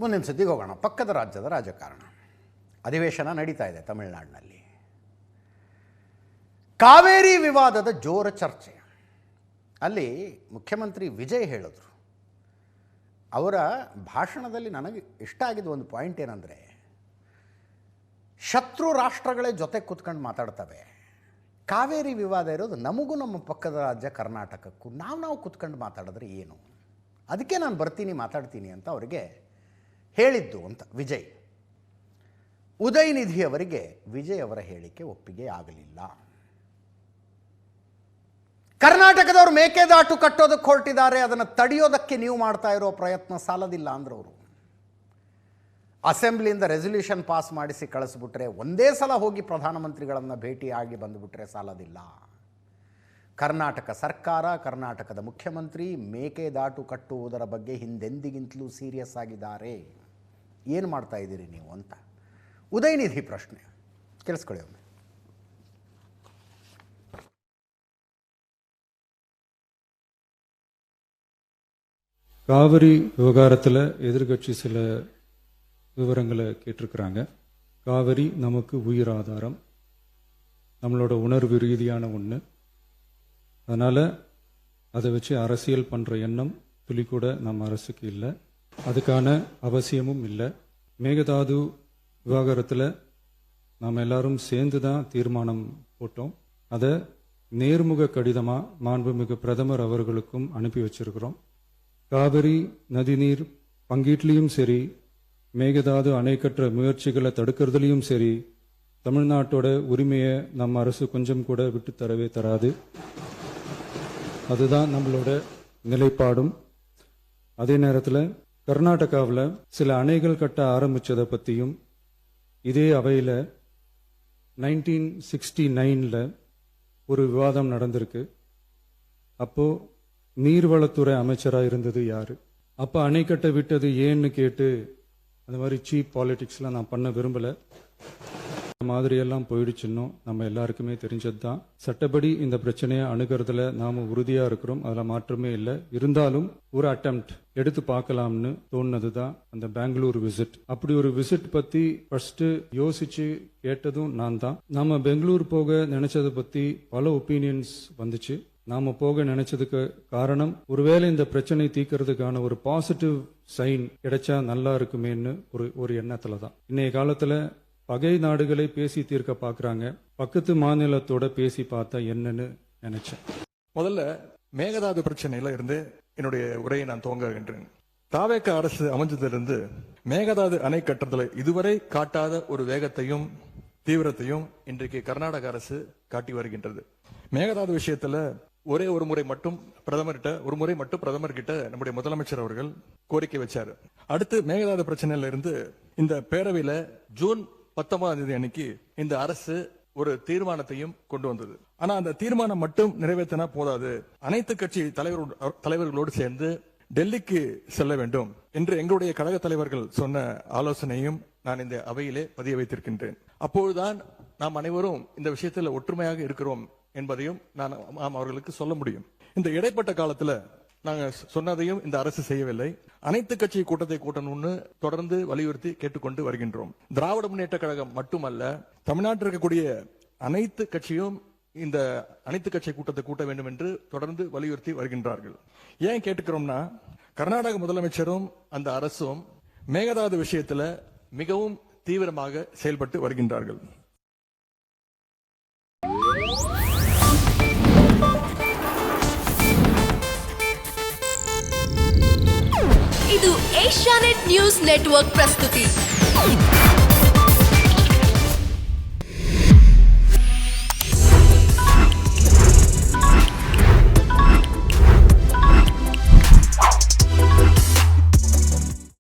ಮುಂದಿನ ಸುದ್ದಿಗೆ ಹೋಗೋಣ. ಪಕ್ಕದ ರಾಜ್ಯದ ರಾಜಕಾರಣ. ಅಧಿವೇಶನ ನಡೀತಾ ಇದೆ ತಮಿಳುನಾಡಿನಲ್ಲಿ. ಕಾವೇರಿ ವಿವಾದದ ಜೋರ ಚರ್ಚೆ. ಅಲ್ಲಿ ಮುಖ್ಯಮಂತ್ರಿ ವಿಜಯ್ ಹೇಳಿದ್ರು, ಅವರ ಭಾಷಣದಲ್ಲಿ ನನಗೆ ಇಷ್ಟ ಆಗಿದ್ದು ಒಂದು ಪಾಯಿಂಟ್ ಏನಂದರೆ, ಶತ್ರು ರಾಷ್ಟ್ರಗಳೇ ಜೊತೆ ಕೂತ್ಕೊಂಡು ಮಾತಾಡ್ತವೆ, ಕಾವೇರಿ ವಿವಾದ ಇರೋದು ನಮಗೂ ನಮ್ಮ ಪಕ್ಕದ ರಾಜ್ಯ ಕರ್ನಾಟಕಕ್ಕೂ, ನಾವು ಕೂತ್ಕೊಂಡು ಮಾತಾಡಿದ್ರೆ ಏನು, ಅದಕ್ಕೆ ನಾನು ಬರ್ತೀನಿ ಮಾತಾಡ್ತೀನಿ ಅಂತ ಅವರಿಗೆ ಹೇಳಿದ್ದು ಅಂತ ವಿಜಯ್. ಉದಯನಿಧಿ ಅವರಿಗೆ ವಿಜಯ್ ಅವರ ಹೇಳಿಕೆ ಒಪ್ಪಿಗೆ ಆಗಲಿಲ್ಲ. ಕರ್ನಾಟಕದವರು ಮೇಕೆದಾಟು ಕಟ್ಟೋದಕ್ಕೆ ಹೊರಟಿದ್ದಾರೆ, ಅದನ್ನು ತಡೆಯೋದಕ್ಕೆ ನೀವು ಮಾಡ್ತಾ ಇರೋ ಪ್ರಯತ್ನ ಸಾಲದಿಲ್ಲ ಅಂದ್ರೆ ಅವರು ಅಸೆಂಬ್ಲಿಯಿಂದ ರೆಸಲ್ಯೂಷನ್ ಪಾಸ್ ಮಾಡಿಸಿ ಕಳಿಸ್ಬಿಟ್ರೆ, ಒಂದೇ ಸಲ ಹೋಗಿ ಪ್ರಧಾನಮಂತ್ರಿಗಳನ್ನು ಭೇಟಿಯಾಗಿ ಬಂದುಬಿಟ್ರೆ ಸಾಲದಿಲ್ಲ. ಕರ್ನಾಟಕ ಸರ್ಕಾರ, ಕರ್ನಾಟಕದ ಮುಖ್ಯಮಂತ್ರಿ ಮೇಕೆದಾಟು ಕಟ್ಟುವುದರ ಬಗ್ಗೆ ಹಿಂದೆಂದಿಗಿಂತಲೂ ಸೀರಿಯಸ್ ಆಗಿದ್ದಾರೆ. ಏನು ಮಾಡ್ತಾ ಇದ್ದೀರಿ ನೀವು ಅಂತ ಉದಯನಿಧಿ ಪ್ರಶ್ನೆ. ಕೇಳಿಸ್ಕೊಳ್ಳಿ ಒಮ್ಮೆ. காவிரி விவகாரத்தில் எதிர்கட்சி சில விவரங்களை கேட்டிருக்கிறாங்க. காவிரி நமக்கு உயிர் ஆதாரம், நம்மளோட உணர்வு ரீதியான ஒன்று. அதனால் அதை வச்சு அரசியல் பண்ணுற எண்ணம் துளி கூட நம்ம அரசுக்கு இல்லை, அதுக்கான அவசியமும் இல்லை. மேகதாது விவகாரத்தில் நாம் எல்லாரும் சேர்ந்து தான் தீர்மானம் போட்டோம். அதை நேர்முக கடிதமாக மாண்புமிகு பிரதமர் அவர்களுக்கும் அனுப்பி வச்சிருக்கிறோம். காவிரி நதிநீர் பங்கீட்லேயும் சரி, மேகதாது அணை கட்டுற முயற்சிகளை தடுக்கிறதுலையும் சரி, தமிழ்நாட்டோட உரிமையை நம்ம அரசு கொஞ்சம் கூட விட்டு தரவே தராது. அதுதான் நம்மளோட நிலைப்பாடும். அதே நேரத்தில் கர்நாடகாவில் சில அணைகள் கட்ட ஆரம்பித்ததை பற்றியும் இதே அவையில் 1969 ஒரு விவாதம் நடந்திருக்கு. அப்போது நீர்வளத்துறை அமைச்சராக இருந்தது யார்? அப்போ அணைக்கட்டை விட்டது ஏன்னு கேட்டு அந்த மாதிரி சீப் பாலிடிக்ஸ்லாம் நான் பண்ண விரும்பலை. மாதிரியெல்லாம் போயிடுச்சுன்னு நம்ம எல்லாருக்குமே தெரிஞ்சது தான். சட்டப்படி இந்த பிரச்சனையை அணுகிறதுல நாம் உறுதியாக இருக்கிறோம், அதில் மாற்றமே இல்லை. இருந்தாலும் ஒரு அட்டெம்ப்ட் எடுத்து பார்க்கலாம்னு தோணுனது தான் அந்த பெங்களூர் விசிட். அப்படி ஒரு விசிட் பற்றி ஃபர்ஸ்ட் யோசிச்சு கேட்டதும் நான் தான். நாம் பெங்களூர் போக நினைச்சதை பற்றி பல ஒப்பீனியன்ஸ் வந்துச்சு. நாம போக நினைச்சதுக்கு காரணம், ஒருவேளை இந்த பிரச்சனை தீர்க்கறதுக்கான ஒரு பாசிட்டிவ் சைன் கிடைச்சா நல்லா இருக்குமேன்னு ஒரு எண்ணத்துல தான். இன்னைய காலத்துல பகை நாடுகளை பேசி தீர்க்க பாக்குறாங்க, பக்கத்து மாநிலத்தோட பேசி பார்த்தா என்னன்னு நினைச்சேன். முதல்ல மேகதாது பிரச்சனையில இருந்து என்னுடைய உரையை நான் துவங்குகின்றேன். தாவேக அரசு அமைஞ்சதிலிருந்து மேகதாது அணை கட்டுறதுல இதுவரை காட்டாத ஒரு வேகத்தையும் தீவிரத்தையும் இன்றைக்கு கர்நாடக அரசு காட்டி வருகின்றது. மேகதாது விஷயத்துல ஒரே ஒரு முறை மட்டும் பிரதமர் கிட்ட நம்முடைய முதலமைச்சர் அவர்கள் கோரிக்கை வச்சாரு. அடுத்து மேகதாது பிரச்சனையில இருந்து இந்த பேரவையில ஜூன் 19 அன்னைக்கு இந்த அரசு ஒரு தீர்மானத்தையும் கொண்டு வந்தது. ஆனா அந்த தீர்மானம் மட்டும் நிறைவேற்றினா போதாது, அனைத்து கட்சி தலைவர்களோடு சேர்ந்து டெல்லிக்கு செல்ல வேண்டும் என்று எங்களுடைய கழக தலைவர்கள் சொன்ன ஆலோசனையும் நான் இந்த அவையிலே பதிய வைத்திருக்கின்றேன். அப்பொழுதுதான் நாம் அனைவரும் இந்த விஷயத்தில் ஒற்றுமையாக இருக்கிறோம் என்பதையும் நாம் அவர்களுக்கு சொல்ல முடியும். இந்த இடைப்பட்ட காலத்துல நாங்க சொன்னதையும் இந்த அரசு செய்யவில்லை. அனைத்து கட்சி கூட்டத்தை கூட்டணும்னு தொடர்ந்து வலியுறுத்தி கேட்டுக்கொண்டு வருகின்றோம். திராவிட முன்னேற்ற கழகம் மட்டுமல்ல, தமிழ்நாட்டில் இருக்கக்கூடிய அனைத்து கட்சியும் இந்த அனைத்து கட்சி கூட்டத்தை கூட்ட வேண்டும் என்று தொடர்ந்து வலியுறுத்தி வருகின்றார்கள். ஏன் கேட்டுக்கிறோம்னா, கர்நாடக முதலமைச்சரும் அந்த அரசும் மேகதாது விஷயத்துல மிகவும் தீவிரமாக செயல்பட்டு வருகின்றார்கள். ಇದು ಏಷ್ಯಾನೆಟ್ ನ್ಯೂಸ್ ನೆಟ್ವರ್ಕ್ ಪ್ರಸ್ತುತಿ.